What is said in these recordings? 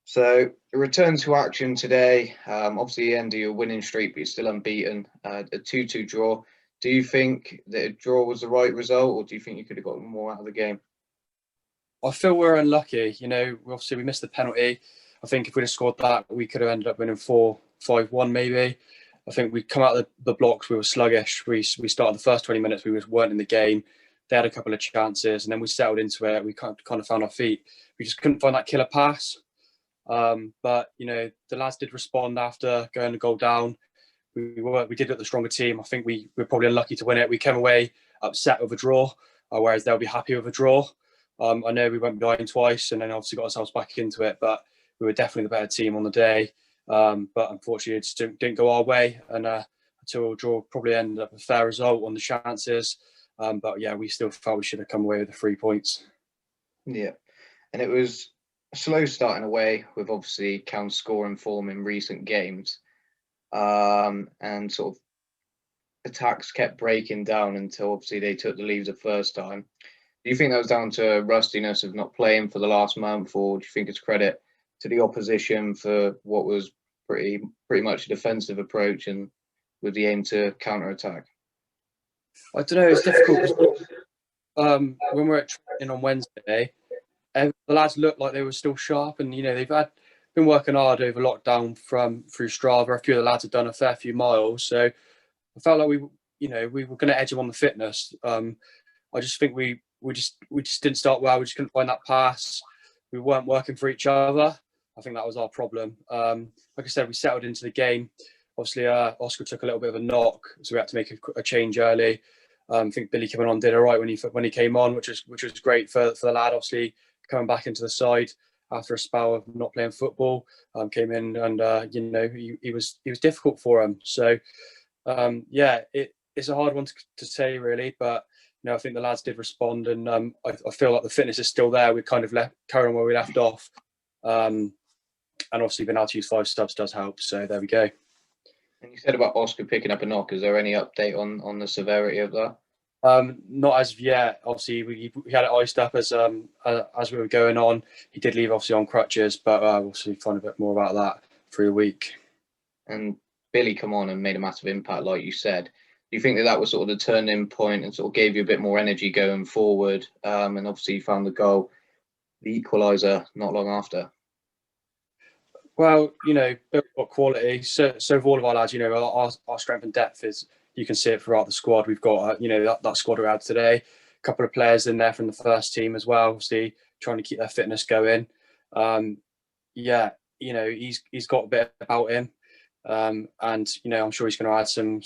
So a return to action today. Obviously, the end of your winning streak, but you're still unbeaten. A 2-2 draw. Do you think that a draw was the right result, or do you think you could have gotten more out of the game? I feel we're unlucky. Obviously we missed the penalty. I think if we'd have scored that, we could have ended up winning 4-5-1 maybe. I think we come out of the blocks, we were sluggish. We started the first 20 minutes, we just weren't in the game. They had a couple of chances, and then we settled into it. We kind of found our feet. We just couldn't find that killer pass. But the lads did respond after going the goal down. We did look the stronger team. I think we were probably unlucky to win it. We came away upset with a draw, whereas they'll be happy with a draw. I know we went behind twice and then obviously got ourselves back into it, but we were definitely the better team on the day. But unfortunately, it just didn't go our way, and a 2-2 draw probably ended up a fair result on the chances. But yeah, we still felt we should have come away with the 3 points. Yeah, and it was a slow starting away with obviously Calne scoring form in recent games, and sort of attacks kept breaking down until obviously they took the lead the first time. Do you think that was down to rustiness of not playing for the last month, or do you think it's credit to the opposition for what was pretty much a defensive approach and with the aim to counter attack? I don't know. It's difficult. When we're at training on Wednesday, the lads looked like they were still sharp, and they've been working hard over lockdown through Strava. A few of the lads have done a fair few miles, so I felt like we were going to edge them on the fitness. I just think we just didn't start well. We just couldn't find that pass. We weren't working for each other. I think that was our problem. Like I said, we settled into the game. Obviously, Oscar took a little bit of a knock, so we had to make a change early. I think Billy coming on did all right when he came on, which was great for the lad. Obviously, coming back into the side after a spell of not playing football, came in and he was difficult for him. So it's a hard one to say really, but I think the lads did respond, and I feel like the fitness is still there. We kind of carry on where we left off, and obviously being able to use 5 subs does help. So there we go. And you said about Oscar picking up a knock. Is there any update on the severity of that? Not as of yet. Obviously, we had it iced up as we were going on. He did leave obviously on crutches, but we'll see find a bit more about that through the week. And Billy come on and made a massive impact, like you said. Do you think that was sort of the turning point and sort of gave you a bit more energy going forward? And obviously you found the goal, the equaliser, not long after. Well, Bill's got quality. So for all of our lads, our strength and depth is, you can see it throughout the squad. We've got, that squad we had today. A couple of players in there from the first team as well, obviously trying to keep their fitness going. He's got a bit about him. And I'm sure he's going to add some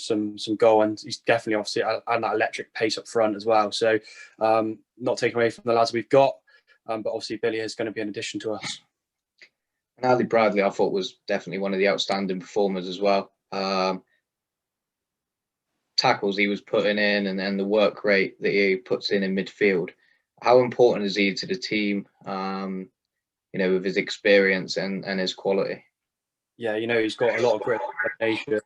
goal, and he's definitely obviously adding that electric pace up front as well. So not taking away from the lads we've got, but obviously Billy is going to be an addition to us. And Ali Bradley, I thought, was definitely one of the outstanding performers as well. Tackles he was putting in, and then the work rate that he puts in midfield. How important is he to the team? With his experience and his quality. Yeah, he's got a lot of grit and determination.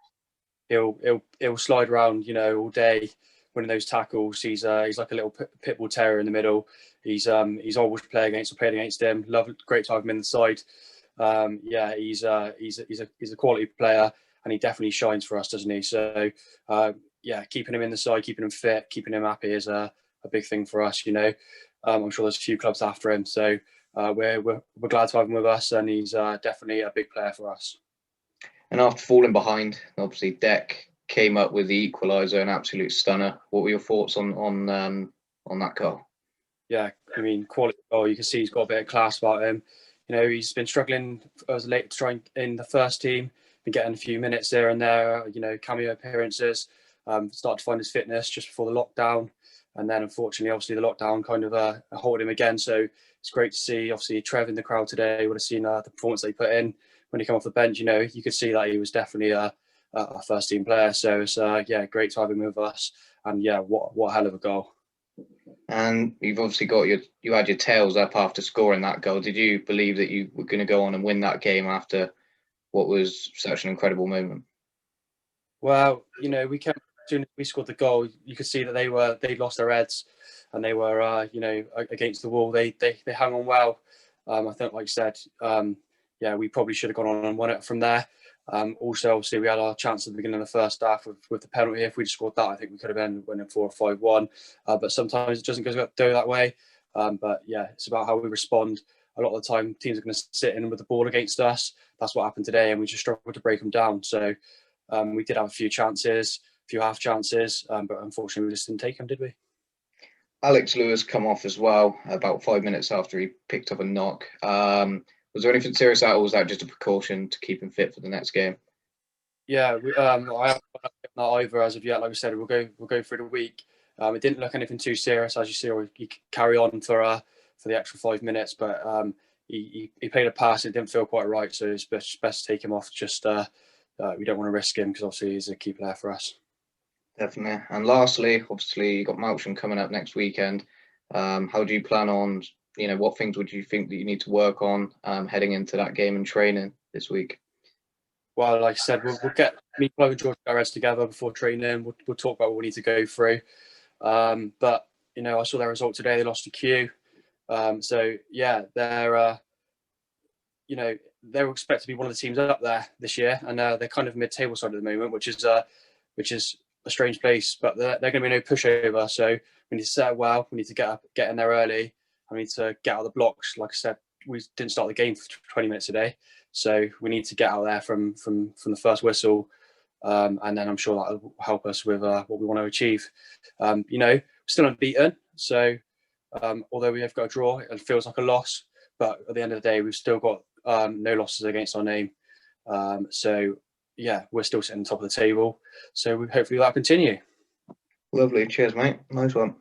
He'll slide around, all day winning those tackles. He's like a little pit bull terrier in the middle. He's always playing against him. Great to have him in the side. He's a quality player, and he definitely shines for us, doesn't he? So keeping him in the side, keeping him fit, keeping him happy is a big thing for us. I'm sure there's a few clubs after him, so we're glad to have him with us, and he's definitely a big player for us. And after falling behind, obviously Deck came up with the equaliser, an absolute stunner. What were your thoughts on that goal? Yeah, I mean, quality goal. You can see he's got a bit of class about him. He's been struggling as late to try in the first team, been getting a few minutes there and there, cameo appearances, started to find his fitness just before the lockdown. And then unfortunately, obviously the lockdown kind of halted him again. So it's great to see, obviously Trev in the crowd today. Would have seen the performance they put in when he came off the bench. You could see that he was definitely a first team player. So it's great to have him with us. And what a hell of a goal. And you've obviously you had your tails up after scoring that goal. Did you believe that you were going to go on and win that game after what was such an incredible moment? Well, we kept, as soon as we scored the goal, you could see that they lost their heads, and they were against the wall. They hung on well. I think, like you said, yeah, we probably should have gone on and won it from there. Also, obviously, we had our chance at the beginning of the first half with the penalty. If we'd scored that, I think we could have been winning 4 or 5-1. But sometimes it doesn't go that way. But yeah, it's about how we respond. A lot of the time, teams are going to sit in with the ball against us. That's what happened today, and we just struggled to break them down. So we did have a few chances, a few half chances, but unfortunately, we just didn't take them, did we? Alex Lewis come off as well about 5 minutes after he picked up a knock. Was there anything serious at all? Was that just a precaution to keep him fit for the next game? Yeah, I haven't done that either as of yet. Like I said, we'll go through the week. It didn't look anything too serious, as you see. Or he could carry on for the extra 5 minutes, but he played a pass. It didn't feel quite right, so it's best to take him off. Just we don't want to risk him because obviously he's a key player for us. Definitely. And lastly, obviously, you got Melksham coming up next weekend. How do you plan on? What things would you think that you need to work on heading into that game and training this week? Well, like I said, we'll get me, Chloe, and George Garez together before training. We'll talk about what we need to go through. But I saw their result today. They lost to Q. So yeah, they're expected to be one of the teams up there this year, and they're kind of mid-table side at the moment, which is a strange place. But they're going to be no pushover. So we need to set up well. We need to get in there early. We need to get out of the blocks. Like I said, we didn't start the game for 20 minutes today. So we need to get out there from the first whistle, and then I'm sure that will help us with what we want to achieve. We're still unbeaten, so although we have got a draw, it feels like a loss. But at the end of the day, we've still got no losses against our name. So yeah, we're still sitting on top of the table. So hopefully that'll continue. Lovely. Cheers, mate. Nice one.